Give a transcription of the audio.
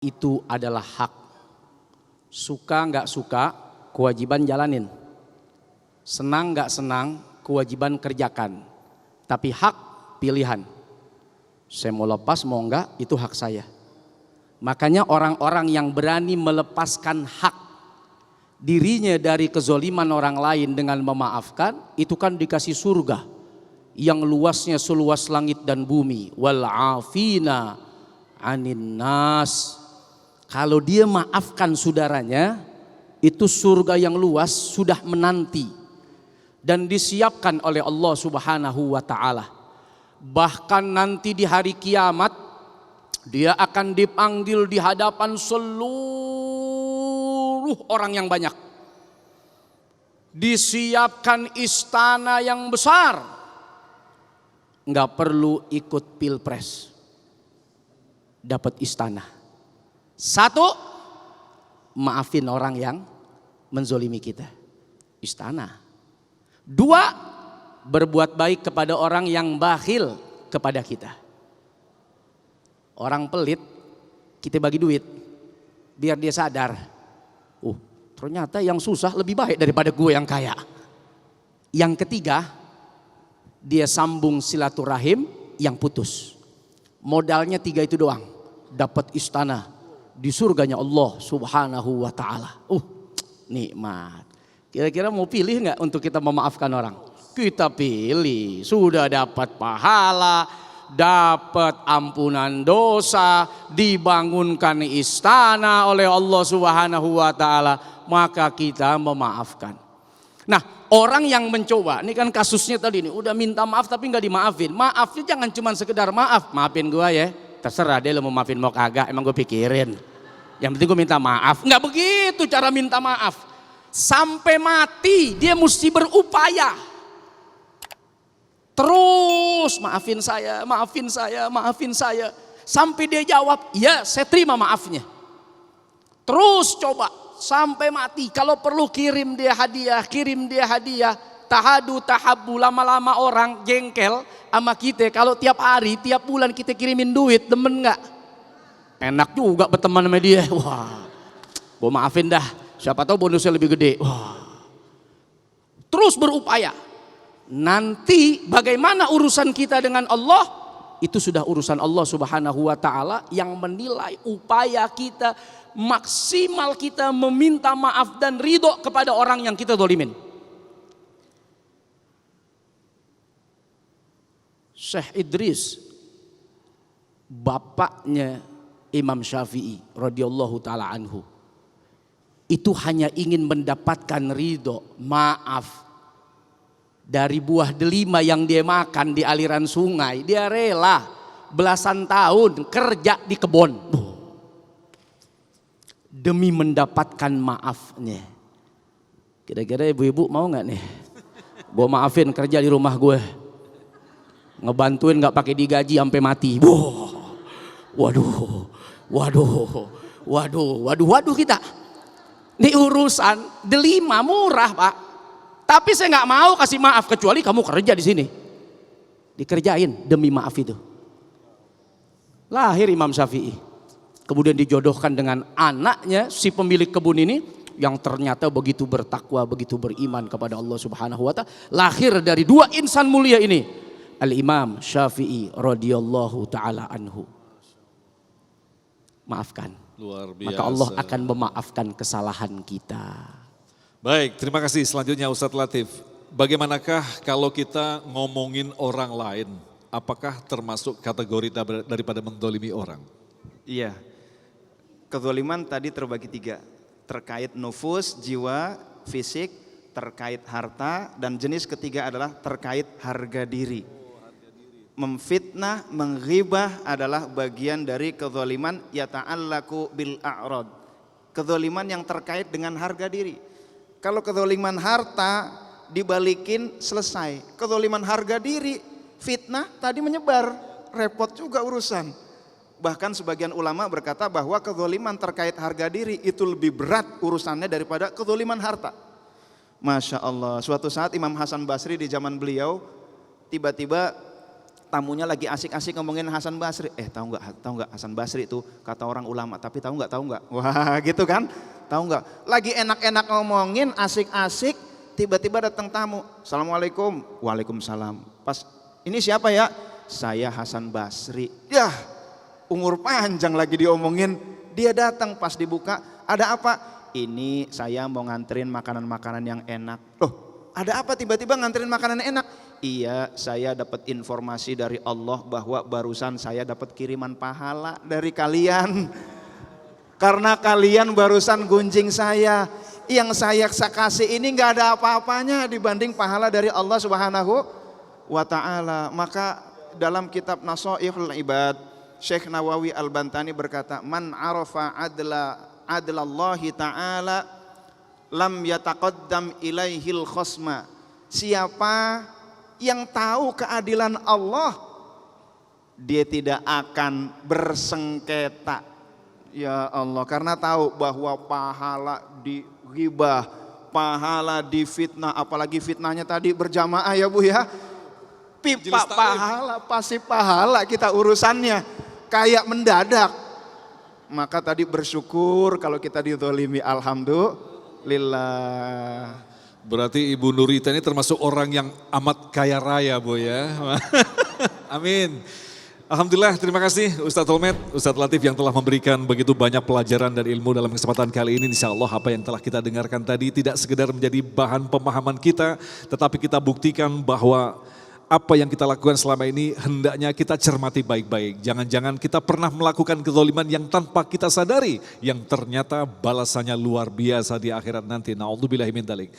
itu adalah hak. Suka nggak suka, kewajiban jalanin. Senang nggak senang, kewajiban kerjakan. Tapi hak pilihan. Saya mau lepas mau enggak, itu hak saya. Makanya orang-orang yang berani melepaskan hak dirinya dari kezoliman orang lain dengan memaafkan, itu kan dikasih surga yang luasnya seluas langit dan bumi. Wal afina anin nas. Kalau dia maafkan saudaranya, itu surga yang luas sudah menanti dan disiapkan oleh Allah Subhanahu wa taala. Bahkan nanti di hari kiamat dia akan dipanggil di hadapan seluruh orang yang banyak. Disiapkan istana yang besar. Enggak perlu ikut pilpres. Dapat istana. Satu, maafin orang yang menzolimi kita. Istana. Dua, berbuat baik kepada orang yang bakhil kepada kita. Orang pelit, kita bagi duit biar dia sadar. Ternyata yang susah lebih baik daripada gue yang kaya. Yang ketiga, dia sambung silaturahim yang putus. Modalnya 3 itu doang. Dapat istana di surganya Allah Subhanahu wa taala. Nikmat. Kira-kira mau pilih nggak untuk kita memaafkan orang? Kita pilih. Sudah dapat pahala, dapat ampunan dosa, dibangunkan istana oleh Allah Subhanahu wa taala, maka kita memaafkan. Nah, orang yang mencoba, ini kan kasusnya tadi nih, udah minta maaf tapi nggak dimaafin. Maafnya jangan cuma sekedar maaf, maafin gua ya. Terserah dia lo mau maafin mau kagak, emang gue pikirin. Yang penting gue minta maaf. Nggak begitu cara minta maaf. Sampai mati dia mesti berupaya. Terus maafin saya, maafin saya, maafin saya. Sampai dia jawab, ya saya terima maafnya. Terus coba sampai mati. Kalau perlu kirim dia hadiah, kirim dia hadiah. Tahadu tahabu, lama-lama orang jengkel sama kita. Kalau tiap hari, tiap bulan kita kirimin duit, demen nggak? Enak juga berteman sama dia. Wah, gue maafin dah. Siapa tahu bonusnya lebih gede. Wah. Terus berupaya. Nanti bagaimana urusan kita dengan Allah, itu sudah urusan Allah Subhanahu wa taala yang menilai upaya kita, maksimal kita meminta maaf dan ridho kepada orang yang kita zalimin. Syekh Idris, bapaknya Imam Syafi'i radhiyallahu taala anhu, itu hanya ingin mendapatkan ridho, maaf dari buah delima yang dia makan di aliran sungai. Dia rela belasan tahun kerja di kebun demi mendapatkan maafnya. Kira-kira ibu-ibu mau nggak nih? Gue maafin kerja di rumah gue, ngebantuin nggak pakai digaji sampai mati. Waduh kita. Ini urusan delima murah pak. Tapi saya nggak mau kasih maaf kecuali kamu kerja di sini. Dikerjain demi maaf itu. Lahir Imam Syafi'i. Kemudian dijodohkan dengan anaknya si pemilik kebun ini yang ternyata begitu bertakwa, begitu beriman kepada Allah Subhanahu wa taala. Lahir dari 2 insan mulia ini. Al-Imam Syafi'i radhiyallahu taala anhu. Maafkan. Luar biasa. Maka Allah akan memaafkan kesalahan kita. Baik, terima kasih. Selanjutnya Ustadz Latif. Bagaimanakah kalau kita ngomongin orang lain? Apakah termasuk kategori daripada mendolimi orang? Iya. Kezaliman tadi terbagi 3. Terkait nufus, jiwa, fisik, terkait harta, dan jenis ketiga adalah terkait harga diri. Memfitnah, menghibah adalah bagian dari kezaliman yata'allaku bil a'rad. Kezaliman yang terkait dengan harga diri. Kalau kezaliman harta dibalikin selesai. Kezaliman harga diri, fitnah tadi menyebar, repot juga urusan. Bahkan sebagian ulama berkata bahwa kezaliman terkait harga diri itu lebih berat urusannya daripada kezaliman harta. Masya Allah, suatu saat Imam Hasan Basri di zaman beliau tiba-tiba tamunya lagi asik-asik ngomongin Hasan Basri. Tahu nggak Hasan Basri itu kata orang ulama, tapi tahu nggak? Wah, gitu kan? Tahu nggak? Lagi enak-enak ngomongin asik-asik, tiba-tiba datang tamu. Assalamualaikum. Waalaikumsalam. Pas ini siapa ya? Saya Hasan Basri. Yah, umur panjang lagi diomongin. Dia datang pas dibuka, ada apa? Ini saya mau nganterin makanan-makanan yang enak. Loh, ada apa tiba-tiba nganterin makanan enak? Iya, saya dapat informasi dari Allah bahwa barusan saya dapat kiriman pahala dari kalian. Karena kalian barusan gunjing saya. Yang saya kasih ini nggak ada apa-apanya dibanding pahala dari Allah Subhanahu wa Ta'ala. Maka dalam kitab Nasaihul Ibad, Syekh Nawawi Al-Bantani berkata, man arafa adlallahi ta'ala lam yataqaddam ilaihil khosma. Siapa yang tahu keadilan Allah, dia tidak akan bersengketa. Ya Allah, karena tahu bahwa pahala di ghibah, pahala di fitnah, apalagi fitnahnya tadi berjamaah ya Bu ya. Pipa pahala, pasti pahala kita urusannya. Kayak mendadak. Maka tadi bersyukur kalau kita dizalimi, alhamdulillah. Berarti Ibu Nurita ini termasuk orang yang amat kaya raya Bu ya. Amin. Alhamdulillah, terima kasih Ustadz Tolmet, Ustadz Latif yang telah memberikan begitu banyak pelajaran dan ilmu dalam kesempatan kali ini. Insya Allah apa yang telah kita dengarkan tadi tidak sekedar menjadi bahan pemahaman kita, tetapi kita buktikan bahwa apa yang kita lakukan selama ini hendaknya kita cermati baik-baik. Jangan-jangan kita pernah melakukan kezaliman yang tanpa kita sadari, yang ternyata balasannya luar biasa di akhirat nanti. Na'udzubillahi min dzalik.